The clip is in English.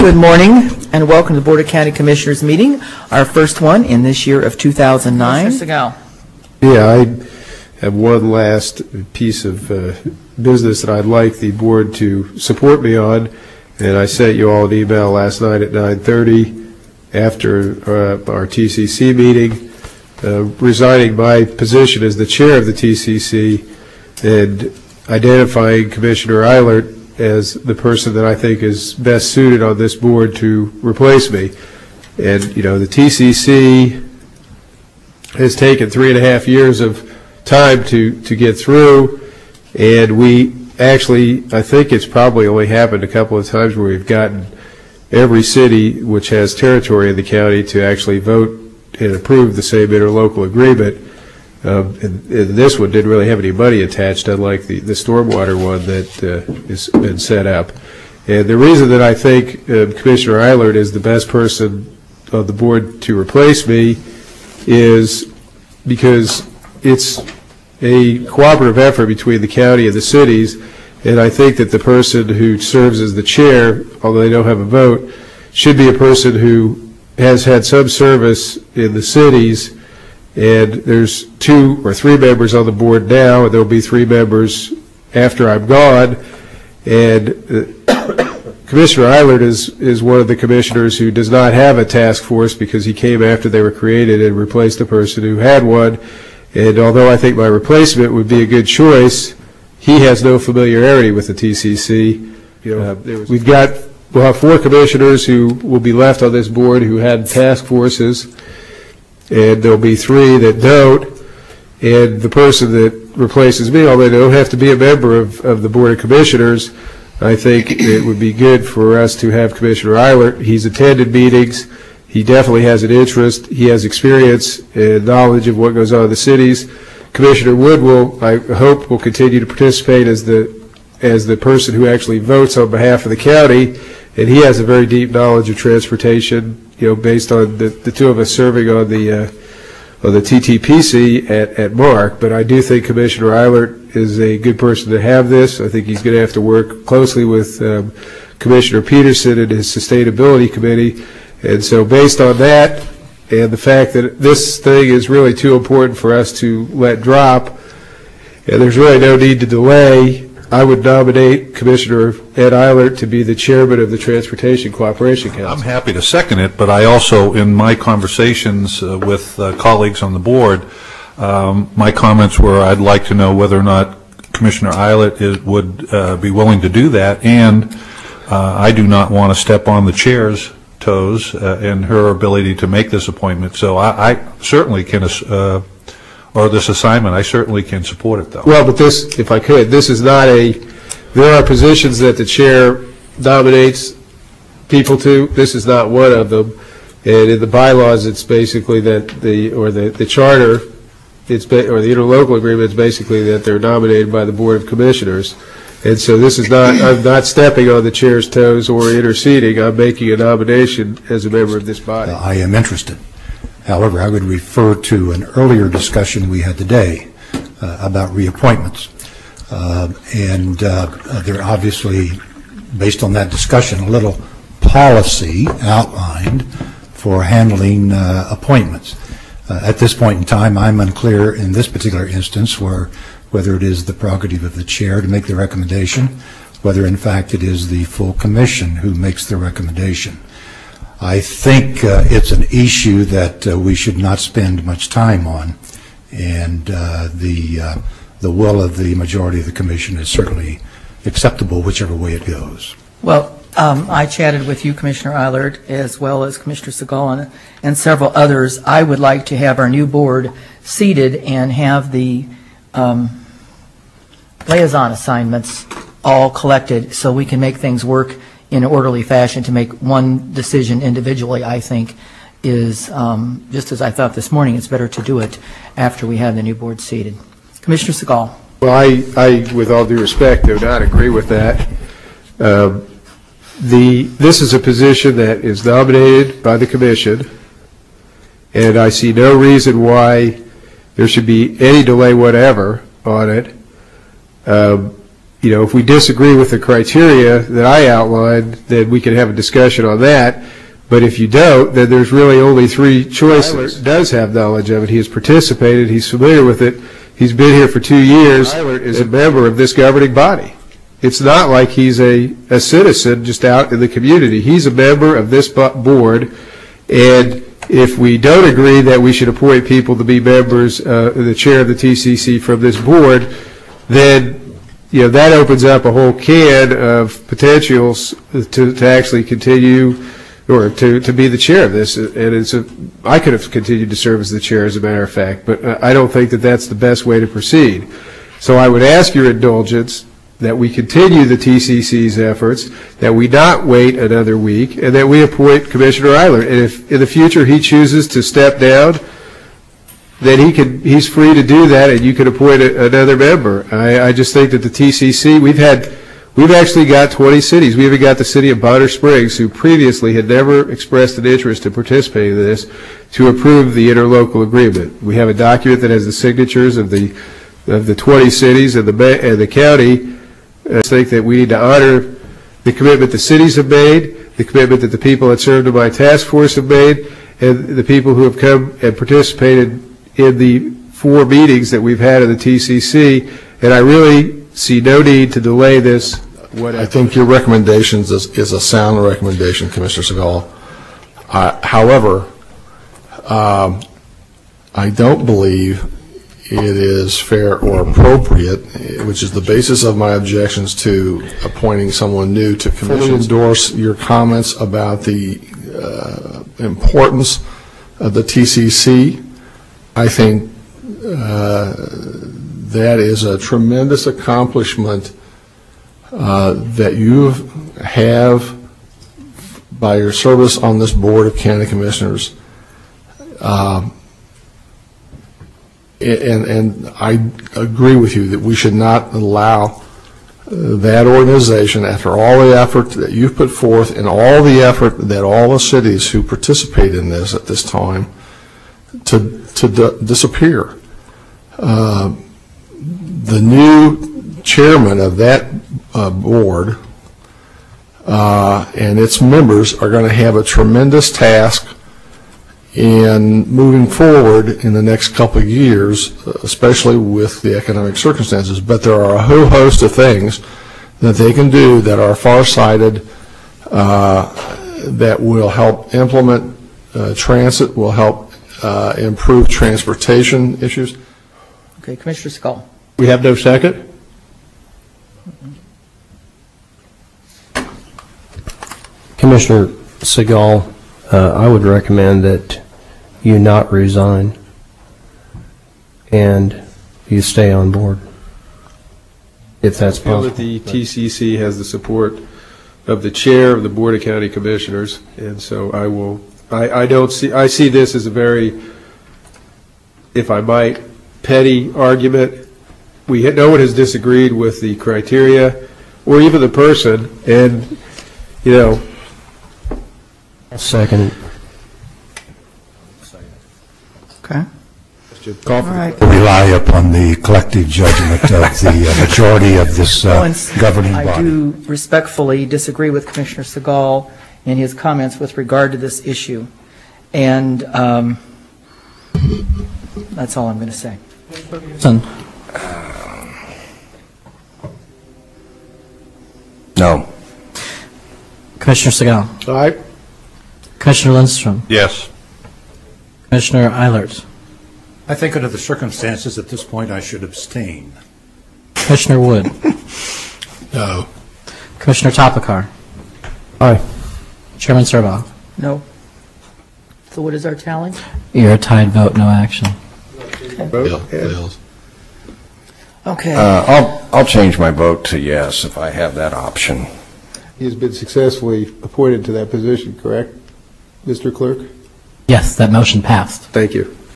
Good morning and welcome to the Board of County Commissioners meeting, our first one in this year of 2009. Mr. Segal. Yeah, I have one last piece of business that I'd like the board to support me on, and I sent you all an email last night at 9:30 after our TCC meeting, resigning my position as the chair of the TCC and identifying Commissioner Eilert as the person that I think is best suited on this board to replace me. And, you know, the TCC has taken 3.5 years of time to get through, and we actually, I think it's probably only happened a couple of times where we've gotten every city which has territory in the county to actually vote and approve the same interlocal agreement. And this one didn't really have any money attached, unlike the stormwater one that has been set up. And the reason that I think Commissioner Eilert is the best person on the board to replace me is because it's a cooperative effort between the county and the cities, and I think that the person who serves as the chair, although they don't have a vote, should be a person who has had some service in the cities. And there's 2 or 3 members on the board now, and there'll be 3 members after I'm gone. And Commissioner Eilert is one of the commissioners who does not have a task force because he came after they were created and replaced the person who had one. And although I think my replacement would be a good choice, he has no familiarity with the TCC. You know, we'll have 4 commissioners who will be left on this board who had task forces, and there'll be 3 that don't, and the person that replaces me, although they don't have to be a member of the Board of Commissioners, I think it would be good for us to have Commissioner Eilert. He's attended meetings. He definitely has an interest. He has experience and knowledge of what goes on in the cities. Commissioner Wood I hope, will continue to participate as the person who actually votes on behalf of the county, and he has a very deep knowledge of transportation, you know, based on the 2 of us serving on the TTPC at MARC. But I do think Commissioner Eilert is a good person to have this. I think he's going to have to work closely with Commissioner Peterson and his Sustainability Committee. And so based on that and the fact that this thing is really too important for us to let drop, and there's really no need to delay, I would nominate Commissioner Ed Eilert to be the chairman of the Transportation Cooperation Council. I'm happy to second it, but I also, in my conversations with colleagues on the board, my comments were I'd like to know whether or not Commissioner Eilert would be willing to do that, and I do not want to step on the chair's toes in her ability to make this appointment. So I certainly can or this assignment, I certainly can support it, though. Well, but this, if I could, this is not there are positions that the chair nominates people to. This is not one of them. And in the bylaws, it's basically that the charter, or the interlocal agreement, it's basically that they're nominated by the Board of Commissioners. And so this is not, I'm not stepping on the chair's toes or interceding. I'm making a nomination as a member of this body. I am interested. However, I would refer to an earlier discussion we had today about reappointments. There obviously, based on that discussion, a little policy outlined for handling appointments. At this point in time, I'm unclear in this particular instance whether it is the prerogative of the chair to make the recommendation, whether in fact it is the full commission who makes the recommendation. I think it's an issue that we should not spend much time on, and the will of the majority of the commission is certainly acceptable whichever way it goes. Well, I chatted with you, Commissioner Eilert, as well as Commissioner Segal and several others. I would like to have our new board seated and have the liaison assignments all collected so we can make things work in an orderly fashion. To make one decision individually, I think, is, just as I thought this morning, it's better to do it after we have the new board seated. Commissioner Segal. Well, I, with all due respect, do not agree with that. This is a position that is nominated by the commission, and I see no reason why there should be any delay whatever on it. if we disagree with the criteria that I outlined, then we can have a discussion on that. But if you don't, then there's really only three choices. Eilert does have knowledge of it. He has participated. He's familiar with it. He's been here for 2 years. Eilert is a member of this governing body. It's not like he's a citizen just out in the community. He's a member of this board, and if we don't agree that we should appoint people to be members, the chair of the TCC from this board, then that opens up a whole can of potentials to actually continue or to be the chair of this. And I could have continued to serve as the chair, as a matter of fact, but I don't think that that's the best way to proceed. So I would ask your indulgence that we continue the TCC's efforts, that we not wait another week, and that we appoint Commissioner Eilert. And if in the future he chooses to step down, then he's free to do that, and you can appoint another member. I just think that the TCC, we've actually got 20 cities. We even got the city of Bonner Springs, who previously had never expressed an interest in participating in this, to approve the interlocal agreement. We have a document that has the signatures of the 20 cities and the county. I think that we need to honor the commitment the cities have made, the commitment that the people that served in my task force have made, and the people who have come and participated in the 4 meetings that we've had in the TCC. And I really see no need to delay this. I think your recommendation is a sound recommendation, Commissioner Segal. However, I don't believe it is fair or appropriate, which is the basis of my objections to appointing someone new to commission. I endorse your comments about the importance of the TCC. I think that is a tremendous accomplishment that you have by your service on this Board of County Commissioners. And I agree with you that we should not allow that organization, after all the effort that you've put forth and all the effort that all the cities who participate in this at this time, to disappear. The new chairman of that board and its members are going to have a tremendous task in moving forward in the next couple of years, especially with the economic circumstances. But there are a whole host of things that they can do that are far-sighted, that will help implement transit, will help improve transportation issues. Okay, Commissioner Skull. We have no second? Commissioner Segal, I would recommend that you not resign and you stay on board, if that's possible. I feel that the TCC has the support of the chair of the Board of County Commissioners, and so I see this as a very, if I might, petty argument. No one has disagreed with the criteria or even the person, and Second. Okay. All right. Rely upon the collective judgment of the majority of this governing body. I do respectfully disagree with Commissioner Segal in his comments with regard to this issue, and that's all I'm going to say. No. Commissioner Segal. Aye. Commissioner Lindstrom. Yes. Commissioner Eilert. I think under the circumstances at this point I should abstain. Commissioner Wood. No. Commissioner Topikar. Aye. Chairman Serboff. No. So what is our tally? You're a tied vote, no action. Fails. Okay. I'll change my vote to yes if I have that option. He has been successfully appointed to that position, correct, Mr. Clerk? Yes, that motion passed. Thank you.